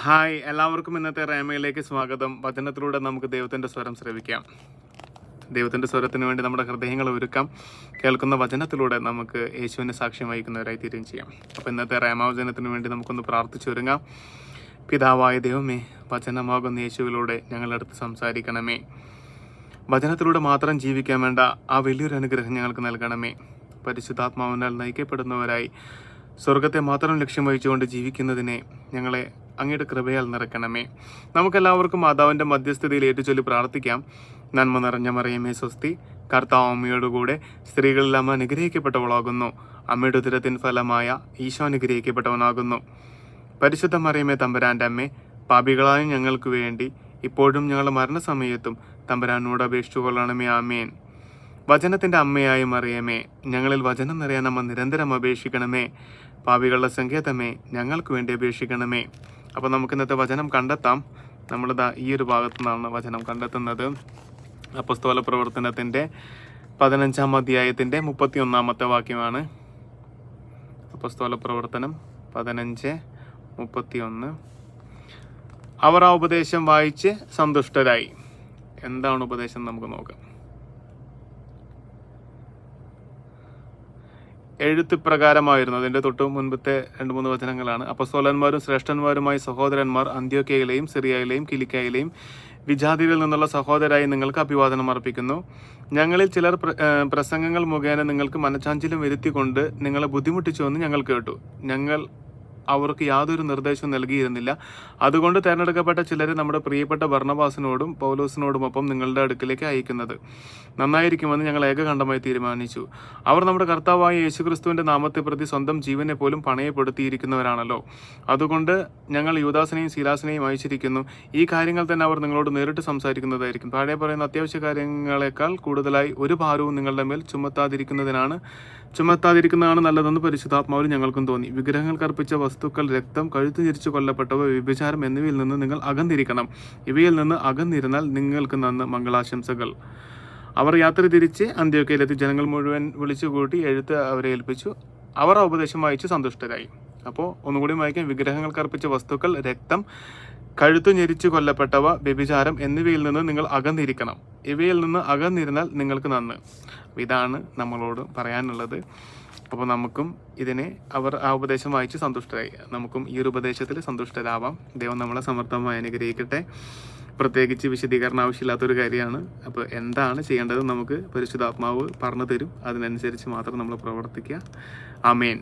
Hi, എല്ലാവർക്കും ഇന്നത്തെ റേമയിലേക്ക് സ്വാഗതം. വചനത്തിലൂടെ നമുക്ക് ദൈവത്തിൻ്റെ സ്വരം ശ്രവിക്കാം. ദൈവത്തിൻ്റെ സ്വരത്തിന് വേണ്ടി നമ്മുടെ ഹൃദയങ്ങൾ ഒരുക്കാം. കേൾക്കുന്ന വചനത്തിലൂടെ നമുക്ക് യേശുവിനെ സാക്ഷ്യം വഹിക്കുന്നവരായി തീരുകയും ചെയ്യാം. അപ്പോൾ ഇന്നത്തെ റേമാവചനത്തിന് വേണ്ടി നമുക്കൊന്ന് പ്രാർത്ഥിച്ചൊരുങ്ങാം. പിതാവായ ദൈവമേ, വചനമാകുന്ന യേശുവിലൂടെ ഞങ്ങളടുത്ത് സംസാരിക്കണമേ. വചനത്തിലൂടെ മാത്രം ജീവിക്കാൻ വേണ്ട ആ വലിയൊരു അനുഗ്രഹം ഞങ്ങൾക്ക് നൽകണമേ. പരിശുദ്ധാത്മാവിനാൽ നയിക്കപ്പെടുന്നവരായി സ്വർഗത്തെ മാത്രം ലക്ഷ്യം വഹിച്ചുകൊണ്ട് ജീവിക്കുന്നതിനെ ഞങ്ങളെ അങ്ങയുടെ കൃപയാൽ നിറയ്ക്കണമേ. നമുക്കെല്ലാവർക്കും മാതാവിൻ്റെ മധ്യസ്ഥതയിൽ ഏറ്റുചൊല്ലി പ്രാർത്ഥിക്കാം. നന്മ നിറഞ്ഞ മറിയമേ സ്വസ്തി, കർത്താവ് അമ്മയോടുകൂടെ സ്ത്രീകളിൽ അമ്മ അനുഗ്രഹിക്കപ്പെട്ടവളാകുന്നു. അമ്മയുടെ ഉദരത്തിൻ ഫലമായ ഈശോ അനുഗ്രഹിക്കപ്പെട്ടവനാകുന്നു. പരിശുദ്ധ മറിയമേ തമ്പുരാൻ്റെ അമ്മേ, പാപികളായ ഞങ്ങൾക്ക് വേണ്ടി ഇപ്പോഴും ഞങ്ങളുടെ മരണസമയത്തും തമ്പുരാനോട് അപേക്ഷിച്ചു കൊള്ളണമേ. ആമേൻ. വചനത്തിൻ്റെ അമ്മയായ മറിയമേ, ഞങ്ങളിൽ വചനം നിറയാൻ അമ്മ നിരന്തരം അപേക്ഷിക്കണമേ. പാപികളുടെ സങ്കേതമേ, ഞങ്ങൾക്ക് വേണ്ടി അപേക്ഷിക്കണമേ. അപ്പോൾ നമുക്ക് ഇന്നത്തെ വചനം കണ്ടെത്താം. നമ്മളിതാ ഈ ഒരു ഭാഗത്തു നിന്നാണ് വചനം കണ്ടെത്തുന്നത്. അപ്പോസ്തല പ്രവർത്തനത്തിൻ്റെ 15-ാം അധ്യായത്തിൻ്റെ 31-ാമത്തെ വാക്യമാണ്. അപ്പോസ്തല പ്രവർത്തനം 15:31. അവർ ആ ഉപദേശം വായിച്ച് സന്തുഷ്ടരായി. എന്താണ് ഉപദേശം നമുക്ക് നോക്കാം. എഴുത്ത് പ്രകാരമായിരുന്നു. അതിൻ്റെ തൊട്ട് മുൻപത്തെ 2-3 വചനങ്ങളാണ്. അപ്പോസ്തലന്മാരും ശ്രേഷ്ഠന്മാരുമായി സഹോദരന്മാർ അന്ത്യോക്യയിലെയും സിറിയയിലെയും കിലിക്കയിലെയും വിജാതിയിൽ നിന്നുള്ള സഹോദരായി നിങ്ങൾക്ക് അഭിവാദനം അർപ്പിക്കുന്നു. ഞങ്ങളിൽ ചിലർ പ്രസംഗങ്ങൾ മുഖേന നിങ്ങൾക്ക് മനഃചാഞ്ചല്യം വരുത്തിക്കൊണ്ട് നിങ്ങളെ ബുദ്ധിമുട്ടിച്ചുവെന്ന് ഞങ്ങൾ കേട്ടു. ഞങ്ങൾ അവർക്ക് യാതൊരു നിർദ്ദേശവും നൽകിയിരുന്നില്ല. അതുകൊണ്ട് തിരഞ്ഞെടുക്കപ്പെട്ട ചിലരെ നമ്മുടെ പ്രിയപ്പെട്ട ബർന്നബാസിനോടും പൗലോസിനോടുമൊപ്പം നിങ്ങളുടെ അടുക്കിലേക്ക് അയക്കുന്നത് നന്നായിരിക്കുമെന്ന് ഞങ്ങൾ ഏകകണ്ഠമായി തീരുമാനിച്ചു. അവർ നമ്മുടെ കർത്താവായ യേശുക്രിസ്തുവിൻ്റെ നാമത്തെ പ്രതി സ്വന്തം ജീവനെ പോലും പണയപ്പെടുത്തിയിരിക്കുന്നവരാണല്ലോ. അതുകൊണ്ട് ഞങ്ങൾ യൂദാസിനെയും സീലാസിനെയും അയച്ചിരിക്കുന്നു. ഈ കാര്യങ്ങൾ തന്നെ അവർ നിങ്ങളോട് നേരിട്ട് സംസാരിക്കുന്നതായിരിക്കും. താഴെ പറയുന്ന അത്യാവശ്യ കാര്യങ്ങളെക്കാൾ കൂടുതലായി ഒരു ഭാരവും നിങ്ങളുടെ മേൽ ചുമത്താതിരിക്കുന്നതാണ് നല്ലതെന്ന് പരിശുദ്ധാത്മാവിൽ ഞങ്ങൾക്കും തോന്നി. വിഗ്രഹങ്ങൾക്ക് അർപ്പിച്ച വസ്തുക്കൾ, രക്തം, കഴുത്തു ഞെരിച്ചു കൊല്ലപ്പെട്ടവ, വ്യഭിചാരം എന്നിവയിൽ നിന്ന് നിങ്ങൾ അകന്നിരിക്കണം. ഇവയിൽ നിന്ന് അകന്നിരുന്നാൽ നിങ്ങൾക്ക് നന്ന്. മംഗളാശംസകൾ. അവർ യാത്ര തിരിച്ച് അന്ത്യോക്യയിലെത്തി ജനങ്ങൾ മുഴുവൻ വിളിച്ചുകൂട്ടി എഴുത്ത് അവരെ ഏൽപ്പിച്ചു. അവർ ആ ഉപദേശം വായിച്ച് സന്തുഷ്ടരായി. അപ്പോൾ ഒന്നുകൂടി വായിക്കാം. വിഗ്രഹങ്ങൾക്ക് അർപ്പിച്ച വസ്തുക്കൾ, രക്തം, കഴുത്തു ഞെരിച്ചു കൊല്ലപ്പെട്ടവ, വ്യഭിചാരം എന്നിവയിൽ നിന്ന് നിങ്ങൾ അകന്നിരിക്കണം. ഇവയിൽ നിന്ന് അകന്നിരുന്നാൽ നിങ്ങൾക്ക് നന്ന്. ഇതാണ് നമ്മളോട് പറയാനുള്ളത്. അപ്പോൾ നമുക്കും അവർ ആ ഉപദേശം വായിച്ച് സന്തുഷ്ടരായി. നമുക്കും ഈ ഒരു ഉപദേശത്തിൽ സന്തുഷ്ടരാവാം. ദൈവം നമ്മളെ സമർത്ഥമായി അനുഗ്രഹിക്കട്ടെ. പ്രത്യേകിച്ച് വിശദീകരണം ആവശ്യമില്ലാത്തൊരു കാര്യമാണ്. അപ്പോൾ എന്താണ് ചെയ്യേണ്ടത് നമുക്ക് പരിശുദ്ധാത്മാവ് പറഞ്ഞു തരും. അതിനനുസരിച്ച് മാത്രം നമ്മൾ പ്രവർത്തിക്കുക. ആമേൻ.